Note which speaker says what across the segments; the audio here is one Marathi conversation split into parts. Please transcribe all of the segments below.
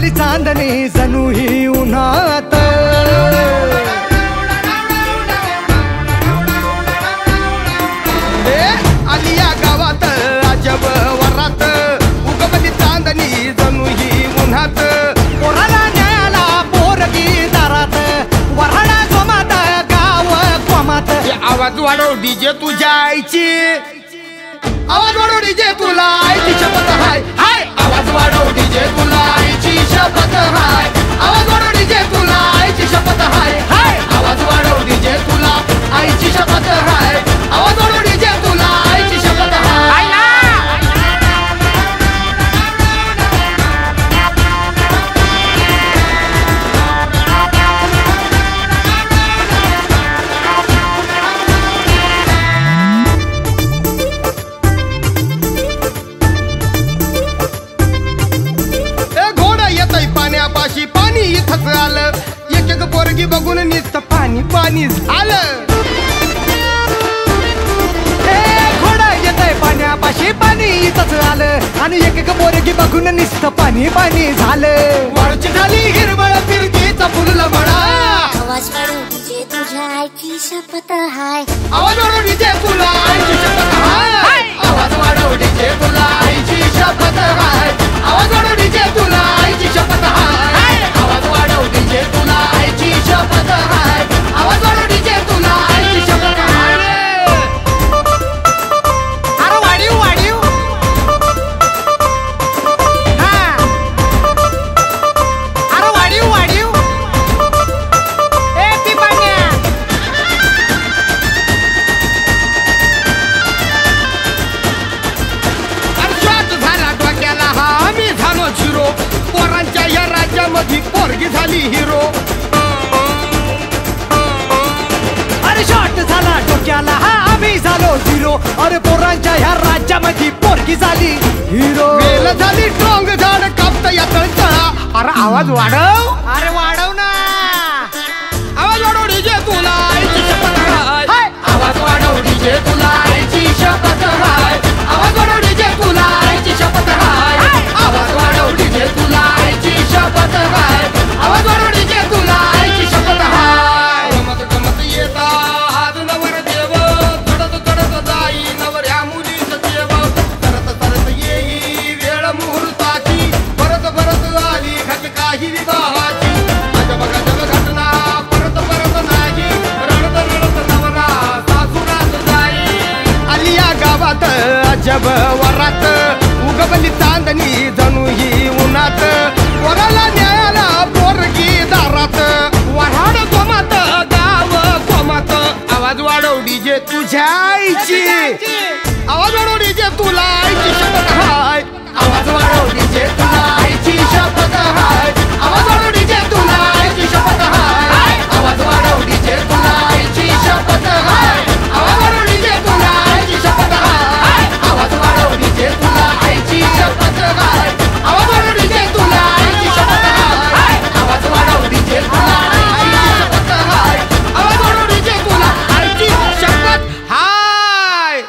Speaker 1: उगवली चांदणी जणू ही उन्हात.
Speaker 2: आली या गावात अजब वरात उगवली चांदणी जणू ही उन्हात.
Speaker 1: पोराला न्यायाला पोरगी दारात वराडा जोमात गाव कोमात.
Speaker 2: आवाज वाढव डीजे तुझ्या आईची, आवाज वाढव डीजे तुला आईची शपथ हाय हाय. आवाज वाढव डीजे तुला आईची शपथ हाय. आवाज वाढव डीजे तुला आईची शपथ हाय हाय. आवाज वाढव डीजे तुला आईची शपथ हाय. आवाज वाढव डीजे तुला आईची शपथ हाय. पाण्यापाशी पाणी इथंच आलं. एक एक पोरगी बघून नुसतं पाणी पाणी झालं.
Speaker 1: घोडा येतय पाण्यापाशी पाणी इथंच आलं आणि एक एक पोरगी बघून नुसतं पाणी पाणी झालं.
Speaker 2: वरची झाली हिरवळ फिरतीचा फुलला म्हणा.
Speaker 3: आवाज वाढव डीजे तुझ्या आईची शपथ हाय.
Speaker 2: आवाज वाढव डीजे तुला आईची शपथ हाय. आवाज वाढव डीजे तुला आईची शपथ हाय. आवाज वाढव डीजे तुला आईची शपथ हाय. आवाज वाढव डीजे तुला आईची शपथ हाय. आवाज वाढव डीजे तुला आईची शपथ हाय.
Speaker 1: अरे वाढीव वाढीव हा. अरे वाढीव वाढीव ए ती पाण्या.
Speaker 2: अर्शात झाला डोक्याला हा आम्ही झालो झिरो. पोरांच्या या राज्यामध्ये पोरगी झाली हिरो.
Speaker 1: अरे शॉट झाला डोक्याला हा आम्ही झालो झिरो. अरे पोरांच्या ह्या राज्यामध्ये पोरगी झाली हिरो.
Speaker 2: वेल झाली स्ट्रॉंग झाड कापता यातळ तळा. अरे आवाज वाढव.
Speaker 1: अरे वाढव ना.
Speaker 2: आवाज वाढव डीजे तुला आईची शपथ हाय. आवाज वाढव डीजे तुला आईची शपथ हाय. आवाज वाढव डीजे तुला आईची शपथ हाय. आवाज वाढव डीजे तुला आईची शपथ हाय. आवाज वाढव डीजे तुला आईची शपथ हाय. गमत गमत येता आज नवर देव चढत चढत जाई नवऱ्या मुलीचं देव. तरत तरत येई वेळ मुहूर्ताची परत परत आली घटकाही विवाहाची. अजब गजब घटना परत परत नाही रडत रडत नवरा सासुरात जाई. आली या गावात अजब वरात उगवली चांदणी जणू ही उन्हात. वराला न्यायाला पोरगी दारात वऱ्हाड कोमात गाव कोमात. आवाज वाढव डीजे तुझ्या आईची, आवाज वाढव डीजे तुला आईची शपथ हाय. आवाज वाढव डीजे तुला आईची शपथ हाय. आवाज वाढव डीजे तुला आईची शपथ हाय. आवाज वाढव डीजे तुला आईची शपथ हाय. आवाज वाढव डीजे तुला आईची शपथ हाय. आवाज वाढव डीजे तुला आईची शपथ हाय. आवाज वाढव डीजे तुला आईची शपथ हाय. आवाज वाढव डीजे तुला आईची शपथ हाय. आवाज वाढव डीजे तुला आईची शपथ हाय.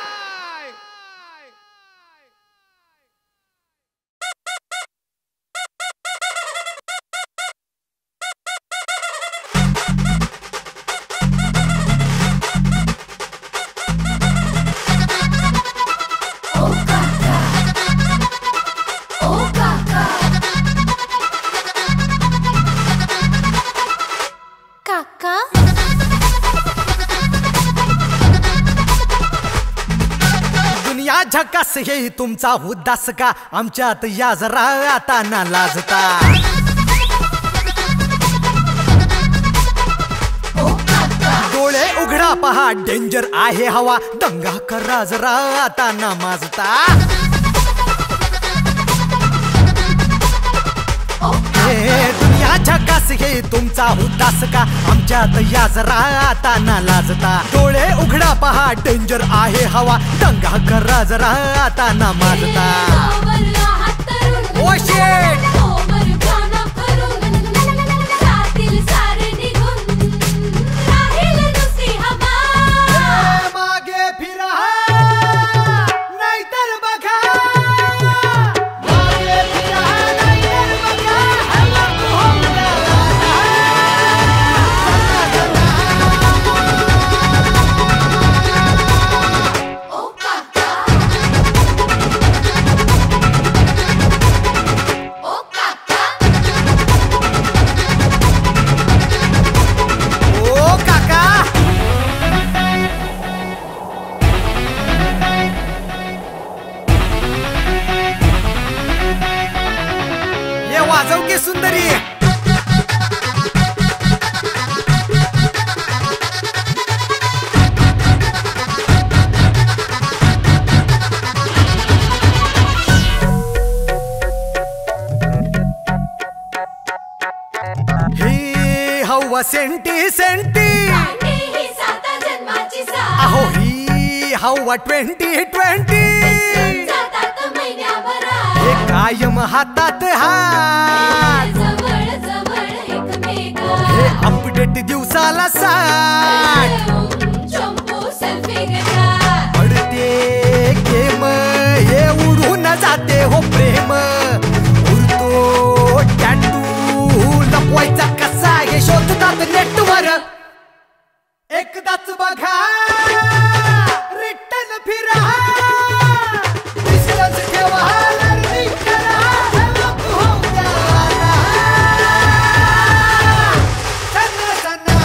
Speaker 3: काका
Speaker 1: दुनिया झकास हे तुमचा उद्दास का. आमच्यात या जरा आता ना लाजता. डोळे उघडा पहा डेंजर आहे हवा. दंगा करा जरा आता ना माजता. दुनिया झकास हे तुमचा उद्दास का. आमच्यात या जरा आता ना लाजता. डोळे उघडा पहा डेंजर आहे हवा. दंगा करा जरा आता ना माजता. ओ शेट मागे फिरा नाहीतर बघा. मागे फिरा नाहीतर बघा. हवं सेंटी सेंटी
Speaker 3: ही साता जन्माची साथ
Speaker 1: अहो ही हवं 2020
Speaker 3: जातात महिन्याभरात
Speaker 1: हे कायम हातात हात
Speaker 3: जवळ जवळ एकमेकात
Speaker 1: हे अपडेट दिवसाला साठ
Speaker 3: चंपू सेल्फी घेतात
Speaker 1: पडते गेम हे उडून जाते हो प्रेम उरतो टॅटू लपवायचा कसा हे शोधतात नेटवर एकदाच बघा रिटर्न फिरा डिस्टन्स ठेवा learning करा help होऊन द्या सना सना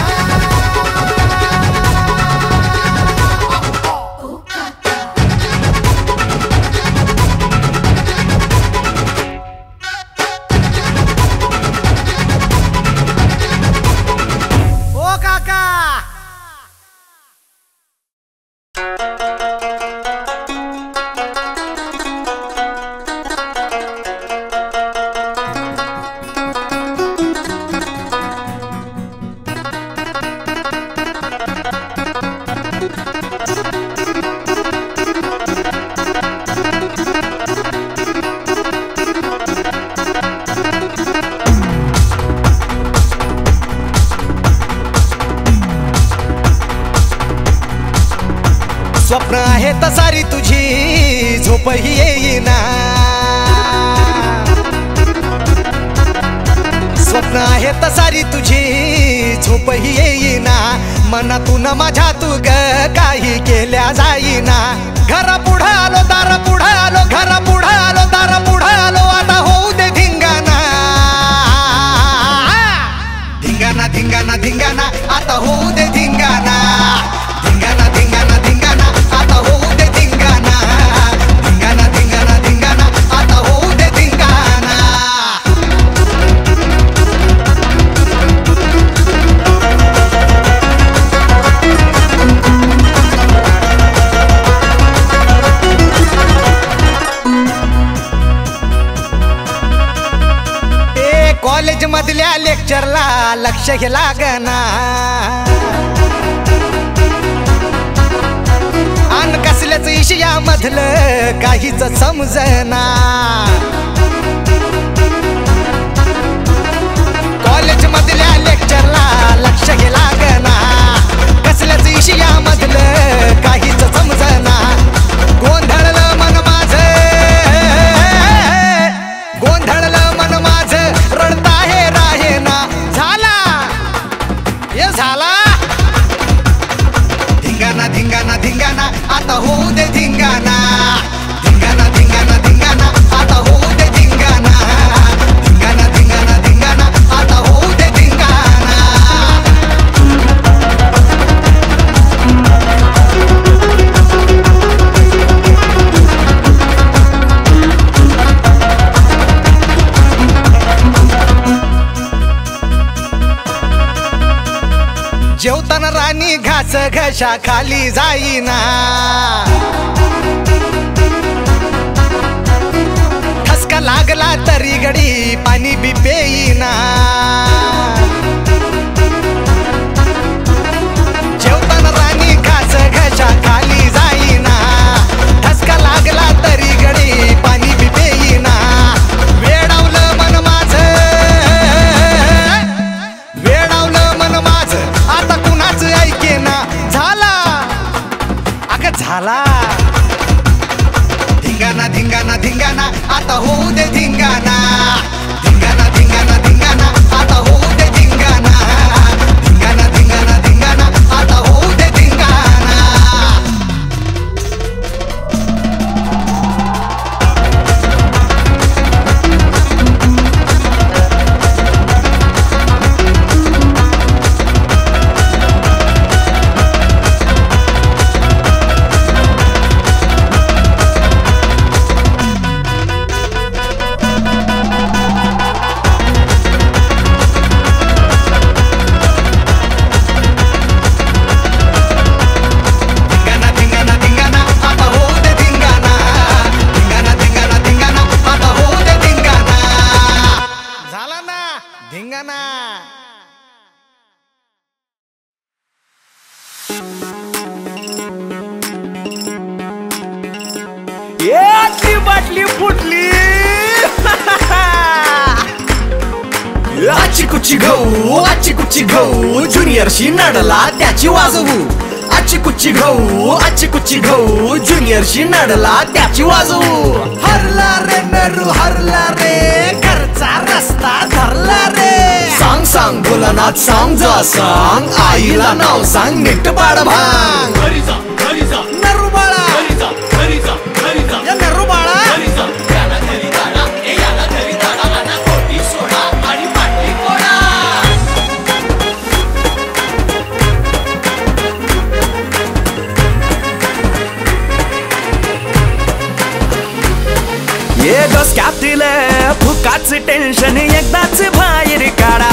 Speaker 1: ओ काका स्वप्न आहे तसारी तुझी झोपही येईना स्वप्न आहे तसारी तुझी झोपही येईना मनातून माझ्या तू ग काही केल्या जाईना घरा पुढं आलो दारा पुढं आलो घरा पुढं आलो दारा पुढं आलो आता होऊ दे धिंगाणा धिंगाणा धिंगाणा धिंगाणा आता होऊ दे धिंगाणा धिंगाणा धिंगाणा धिंगाणा आता होऊ दे धिंगाणा धिंगाणा धिंगाणा धिंगाणा आता होऊ दे धिंगाणा ए कॉलेज मधल्या लेक्चरला लक्ष हे लागना अन कसल्याच विषयामधलं काहीच समजना कॉलेज मधल्या लेक्चरला लक्ष हे लागना कसल्याच विषयामधलं काहीच समजना गोंधळलं मन माझं गोंधळलं मन माझं रडता हे राहे ना झाला हे झाला धिंगाणा धिंगाणा धिंगाणा आता होऊ दे धिंगाणा धिंगाणा धिंगाणा धिंगाणा आता होऊ दे धिंगाणा धिंगाणा धिंगाणा धिंगाणा आता होऊ दे धिंगाणा जेवताना राणी घास घशा खाली जाईना ठसका लागला तरी गडी पाणी बी पेईना जेवताना राणी घास घशा खाली जाईना ठसका लागला तरी गडी पाणी बी पेईना वेडावलं मन माझं वेडावलं मन माझं आता कुणाच ऐकेना झाला अगं झाला धिंगाणा धिंगाणा धिंगाणा आता होऊ दे धिंगाणा धिंगाणा धिंगाणा धिंगाणा आता होऊ दे धिंगाणा धिंगाणा धिंगाणा धिंगाणा आता होऊ दे धिंगाणा धिंगाणा बाटली फुटली आची कुची गहू ज्युनियरशी नडला त्याची वाजवू आची कुची गहू ज्युनियरशी नडला त्याची वाजवू हरला रे नरू हरला रे घरचा रस्ता धरला रे सांग भोलानाथ सांग जा सांग आईला नाव सांग नीट पाड भांग नरू बाळा या नरू बाळा
Speaker 4: ये डोसक्यातील फुकाच टेन्शन एकदाच बाहेर काढा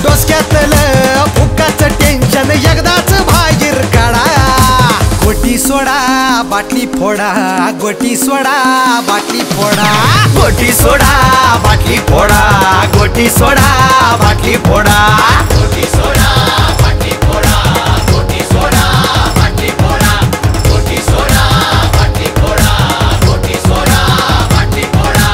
Speaker 1: डोसक्यातलं फुकाचं टेन्शन एकदाच बाहेर काढा गोटी सोडा बाटली फोडा गोटी सोडा बाटली फोडा गोटी सोडा बाटली फोडा गोटी सोडा बाटली फोडा गोटी सोडा बाटली फोडा गोटी सोडा बाटली फोडा गोटी सोडा बाटली फोडा गोटी सोडा बाटली फोडा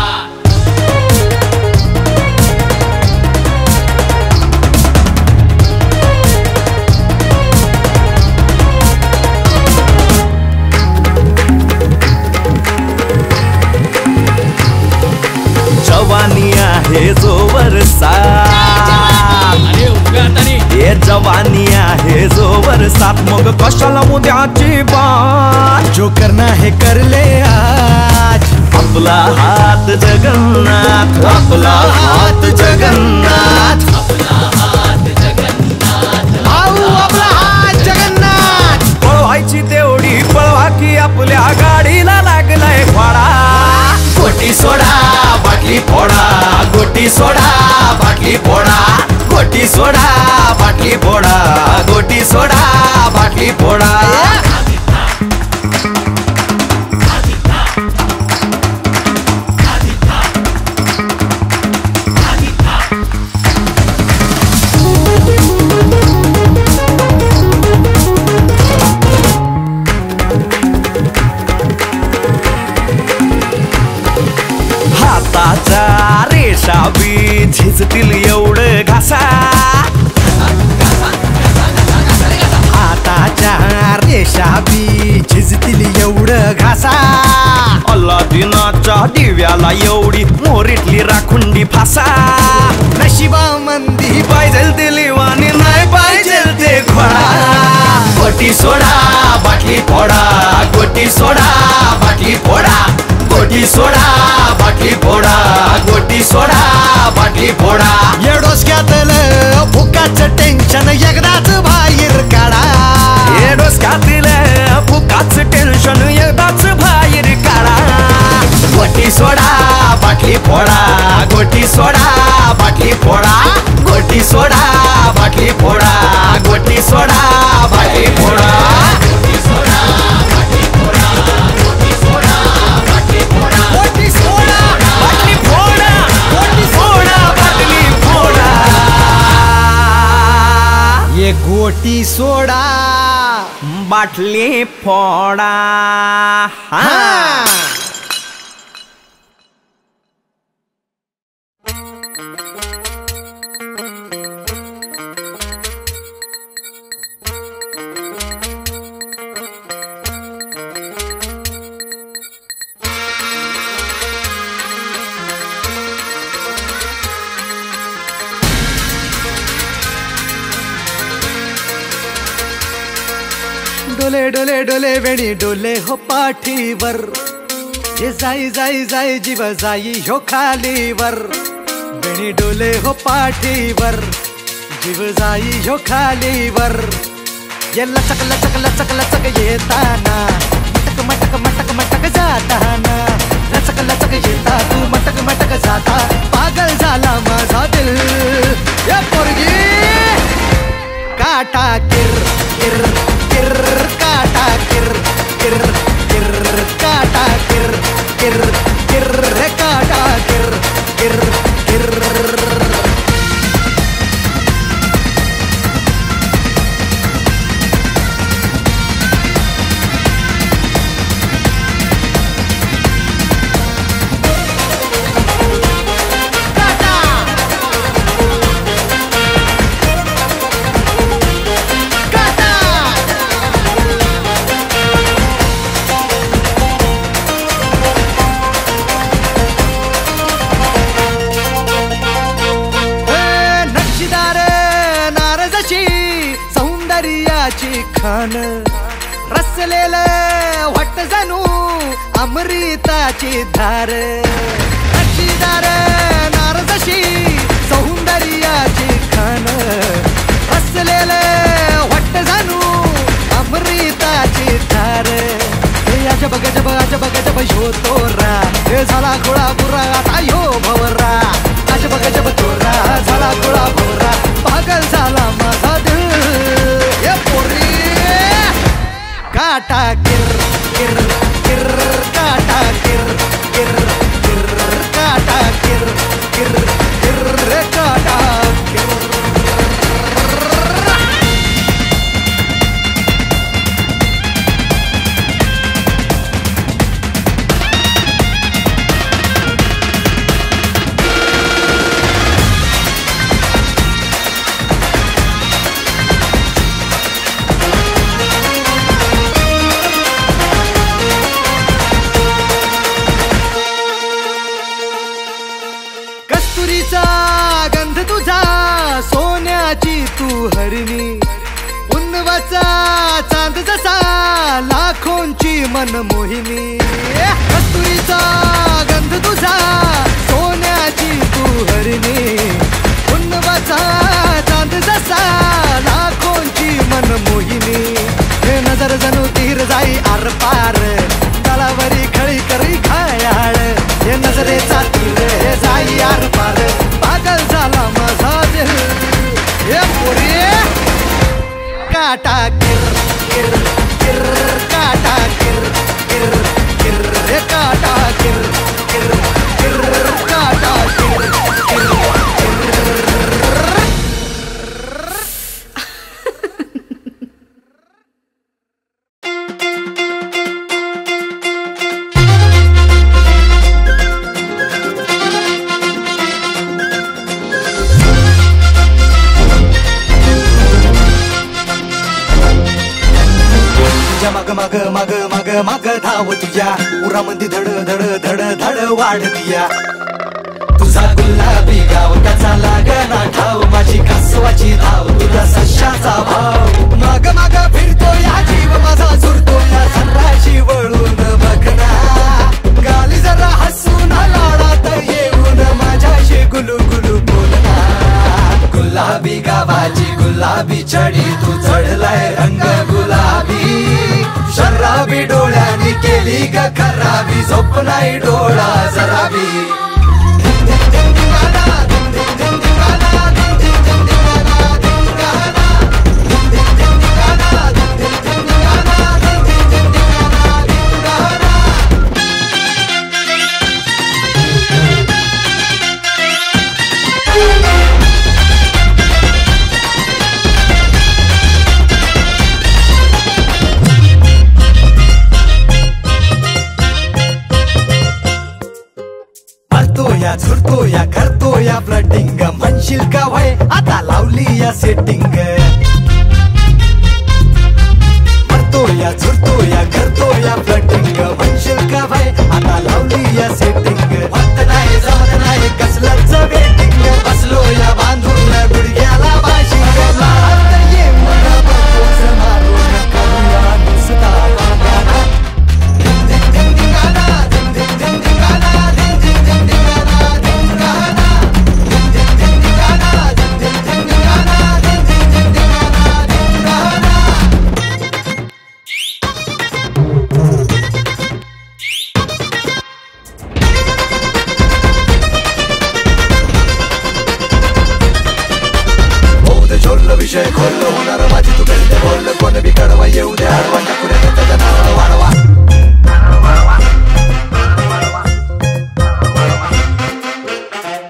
Speaker 4: जवानी आहे जोवर ये जवानी आहे जोवर साथ मग कशाला उद्याची बात
Speaker 1: जो करना है कर ले आज
Speaker 4: आपला हात जगन्नाथ
Speaker 1: आपला हात जगन्नाथ भाऊ आपला हात जगन्नाथ
Speaker 4: पळवायची तेवढी पळवा की आपल्या गाडीला लागलाय फाडा
Speaker 1: गोटी सोडा बाटली फोडा गोटी सोडा बाटली फोडा गोटी सोडा बाटली फोडा गोटी सोडा बाटली फोडा
Speaker 4: हाताच्या रेषा बी झिजतील एवढं घासा
Speaker 1: हाताच्या रेषा बी झिजतील एवढं घासा
Speaker 4: अल्लादिनाच्या दिव्याला एवढी मोरीतली राखुंडी फासा
Speaker 1: नशिबा मंदी
Speaker 4: पाहिजे ते लिवानी नाही पाहिजे ते खोडा
Speaker 1: गोटी सोडा बाटली फोडा गोटी सोडा बाटली फोडा गोटी सोडा बाटली फोडा गोटी सोडा बाटली फोडा या डोसक्यातलं फुकाचं टेन्शन एकदाच बाहेर काढा
Speaker 4: हे डोसक्यातील फुकाच टेन्शन एकदाच बाहेर काढा
Speaker 1: गोटी सोडा बाटली फोडा गोटी सोडा बाटली फोडा गोटी सोडा बाटली फोडा गोटी सोडा बाटली फोडा गोटी सोडा बाटली फोडा गोटी सोडा बाटली फोडा गोटी सोडा बाटली फोडा गोटी सोडा बाटली फोडा ये गोटी सोडा
Speaker 4: बाटली फोडा
Speaker 1: हा डोले डोले डोले वेणी डोले हो पाठीवर हे जाई जाई जाई जीव जाई हो खालीवर वेणी डोले हो पाठीवर जीव जाई हो खालीवर ये लचक लचक लचक लचक येताना मटक मटक मटक मटक जाताना लचक लचक येता तू मटक मटक जाता पागल झाला माझा दिल या पोरगी काटा किर किर किर काटा किर किर किर काटा किर किर किर काटा किर किर किर खान रसलेल वाट जणू अमृताची धार नक्षीदार नारदशी सौंदर्याची खान रसलेल वाट जणू अमृताची धार अजब गजब अजब गजब ह्यो तोरा हे झाला खुळा बुरा आता ह्यो भवरा अजब गजब तोरा झाला खुळा बुरा पागल झाला माझा दिल हे पोरी काटा किर किर किर काटा किर किर किर काटा किर किर किर काटा किर गंध तुझा सोन्याची तू हरणी उन्नवाचा चांद जसा लाखोंची मन मोहिनी कस्तुरीचा गंध तुझा सोन्याची तू हरणी उन्नवाचा चांद जसा लाखोंची मन मोहिनी हे नजर जणू तीर जाई आर पार तलावरी खळी करी खायाळ हे नजरेचा तीर हे जाई आर पार पागल झाला माझा दिल हे पोरी काटा किर किर किर काटा किर किर किर हे काटा किर किर किर काटा किर किर मग मग मग मग मग धाव तुझ्या उरामध्ये धड धड धड धड वाढतीया तुझा गुलाबी गाव त्याचा लागना ठाव माझी कासवाची धाव तुझा सश्याचा भाव माग माग फिरतो या जीव माझा झुरतो या सर्राशी वळून बघना गाली जरा हसून लाडात येऊन माझ्याशी गुलू गुलू बोलना गुलाबी गावाची गुलाबी चढी तू चढलाय रंग गुलाबी शराबी डोळ्यानी केली ग खराबी झोप नाही डोळा जराबी झुरतो या करतो या फ्लटिंग म्हणशील का वय आता लावली या सेटिंग मरतो या झुरतो या करतो या फ्लटिंग म्हणशील का वय आता लावली या सेटिंग होत नाही जमत नाही कसलंच वेटिंग बसलो या बांधून गुडघ्याला बाशिंग ये मला बघोस मारून करूया नुसता विषय खोल होणार माझी तू कधी बोल कोण बी कडवा येऊ दे आडवा टाकुऱ्या त्याच्या नावाला वाढवा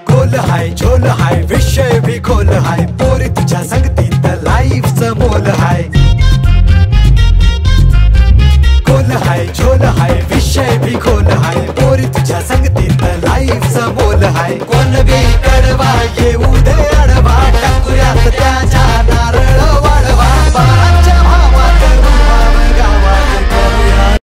Speaker 1: खोल हाय झोल हाय विषय भी खोल हाय पोरी तुझ्या संगतीत लाईफचं मोल हाय खोल हाय झोल हाय विषय भी खोल हाय पोरी तुझ्या संगतीत लाईफचं मोल हाय कोण बी कडवा येऊ दे आडवा टाकुऱ्यात त्याच्या नारळ वाढवा बाळाच्या भावात गावात करूया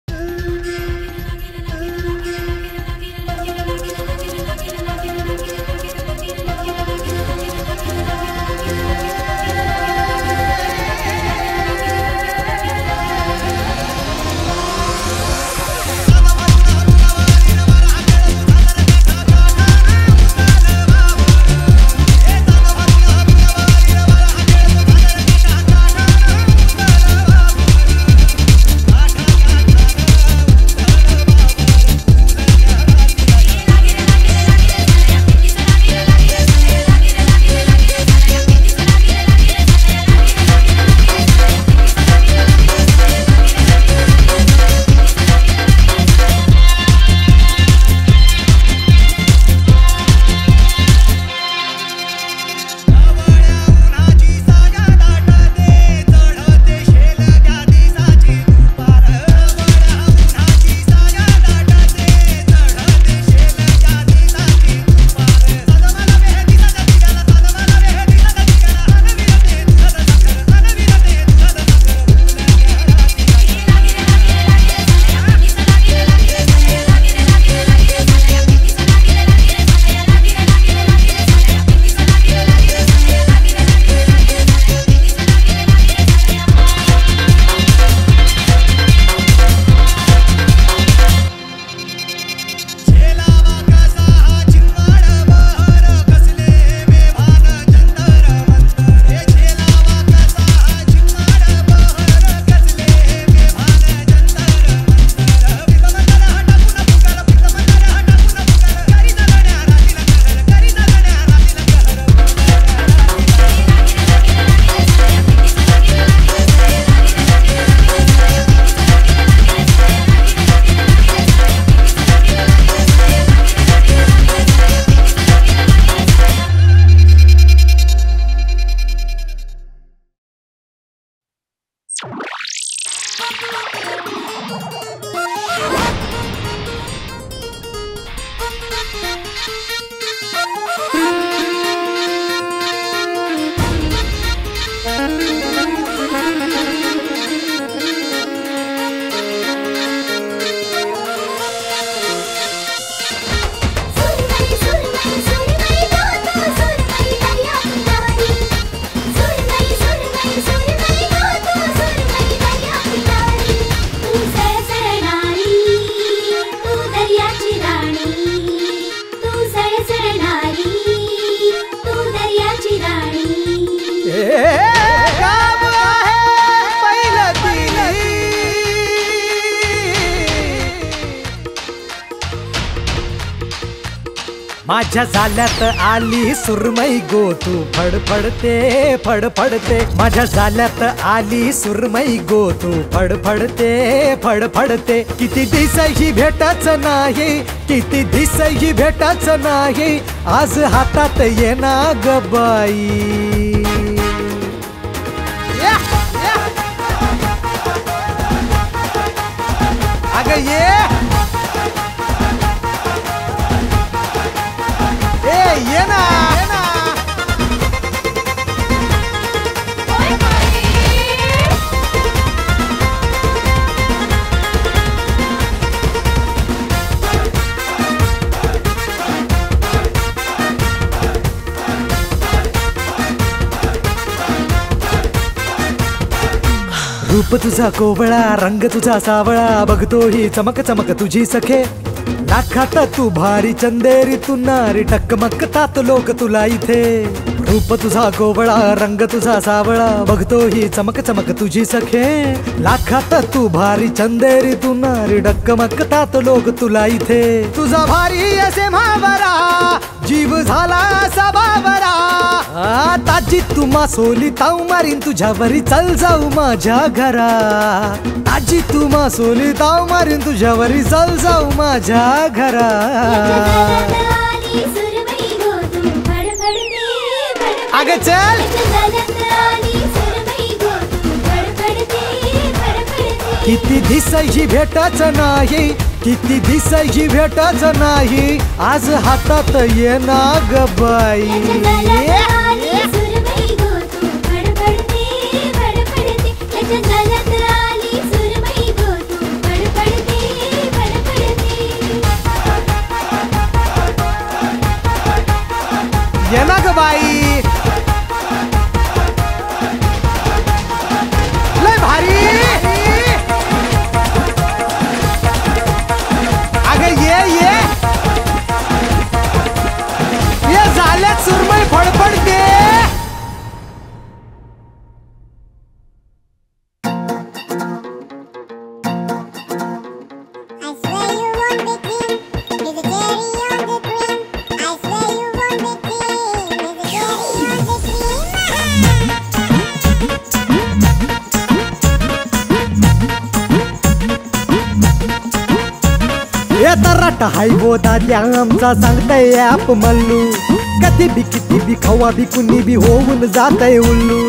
Speaker 1: माझ्या जाल्यात आली सुरमई गो तू फडफडते फडफडते माझ्या जाल्यात आली सुरमई गो तू फडफडते फडफडते किती दिस ही भेटच नाही किती दिस ही भेटच नाही आज हातात येना ग बाई अग ये ना रूप तुझा कोवळा रंग तुझा सावळा बघतो ही चमक चमक तुझी सखे लाखात तू भारी चंदेरी तू नारी टकमकतात लोक तुला इथे रूप तुझा कोवळा रंग तुझा सावळा बघतो ही चमक चमक तुझी सखे लाखात तू भारी चंदेरी तू नारी टकमकतात लोक तुला इथे तुझा भारी असे महावरा जीव झाला असा बाबरा ताजी तू मासोली ताऊ मारीन तुझ्यावरी चल जाऊ माझ्या घरा ताजी तू मासोली ताऊ मारीन तुझ्यावरी चल जाऊ माझ्या घरा आगे चल किती दिस ही भेटच नाही किती दिस ही भेटच नाही आज हातात येना ग बाई येना ग बाई लय भारी अगं ये झाल्यात सुरमई फडफडते तराटा हाय बोदा त्या आमचा सांगताय आप मल्लू कधी बी किती बी खवा बी कुणी बी होऊन जातय उल्लू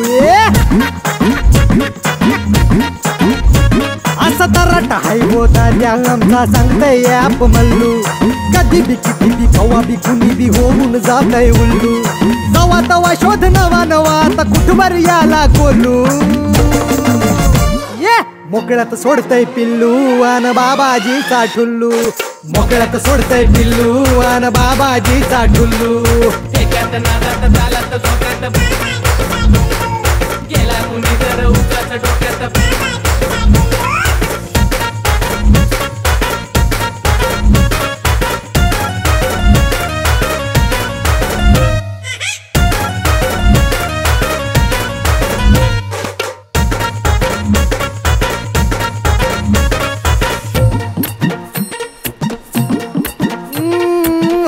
Speaker 1: असा तराटा हाय बोदा त्या आमचा सांगताय आप मल्लू कधी बी किती बी खवा बी कुणी बी होऊन जातय उल्लू तवा तवा शोध नवा नवा आता कुठवर याला गोलू मोकळ्यात सोडतय पिल्लू आन बाबाजीचा ठुल्लू मोकळ्यात सोडतय पिल्लू आन बाबाजीचा ठुल्लू
Speaker 2: एकात नादात चालत डोक्यात गेला कुणी जर उगाच डोक्यात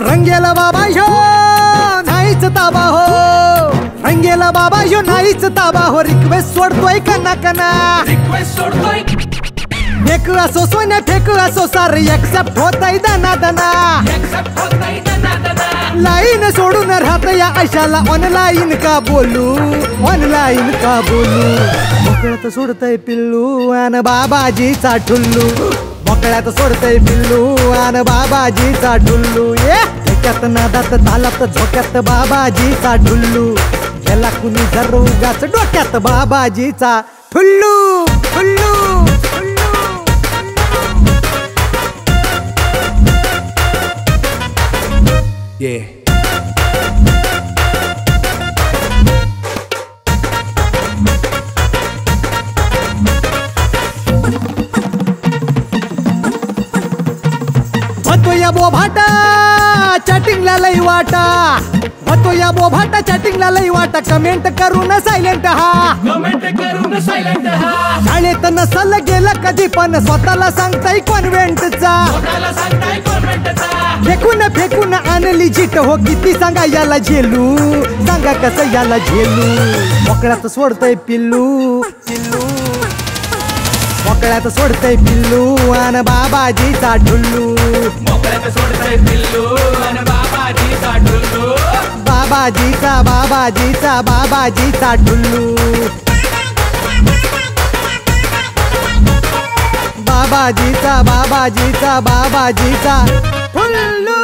Speaker 1: रंगेला बाबा ह्यो नाहीच ताबा हो रंगेला बाबा ह्यो नाहीच ताबा हो रिक्वेस्ट सोडतोय कना कना
Speaker 2: रिक्वेस्ट सोडतोय
Speaker 1: फेक असो सोन्या फेक असो सार एक्सेप्ट होतय दना दना
Speaker 2: एक्सेप्ट होतय दना दना
Speaker 1: लाईन सोडून राहत या अशाला ऑनलाईन का बोलू ऑनलाईन का बोलू मोकळ्यात सोडतय पिल्लू आन बाबाजीचा ठुल्लू मोकळ्यात सोडतय पिल्लू आन बाबाजीचा ठुल्लू एकात नादात तालात झोक्यात बाबाजीचा ठुल्लू गेला कुणी जर उगाच डोक्यात बाबाजीचा ठुल्लू ठुल्लू होतो या बोभाटा चॅटिंगला लई वाटा होतो या बोभाटा चॅटिंगला लई वाटा कमेंट करून सायलेंट हा
Speaker 2: कमेंट करून सायलेंट हा
Speaker 1: शाळेत नसल गेला कधी पण स्वतःला सांगताय कॉन्व्हेंटचा
Speaker 2: स्वतःला सांगताय कॉन्व्हेंटचा
Speaker 1: फेकून फेकून आण लिजिट हो किती सांगा याला झेलू सांगा कसं याला झेलू मोकळ्यात सोडतय पिल्लू पिल्लू मोकळ्यात सोडतय पिल्लू आणि बाबाजीचा ढुल्लू
Speaker 4: मोकळ्यात सोडतय पिल्लू आणि बाबाजीचा ढुल्लू
Speaker 1: बाबाजीचा बाबाजीचा बाबाजीचा ढुल्लू बाबाजीचा बाबाजीचा बाबाजीचा ढुल्लू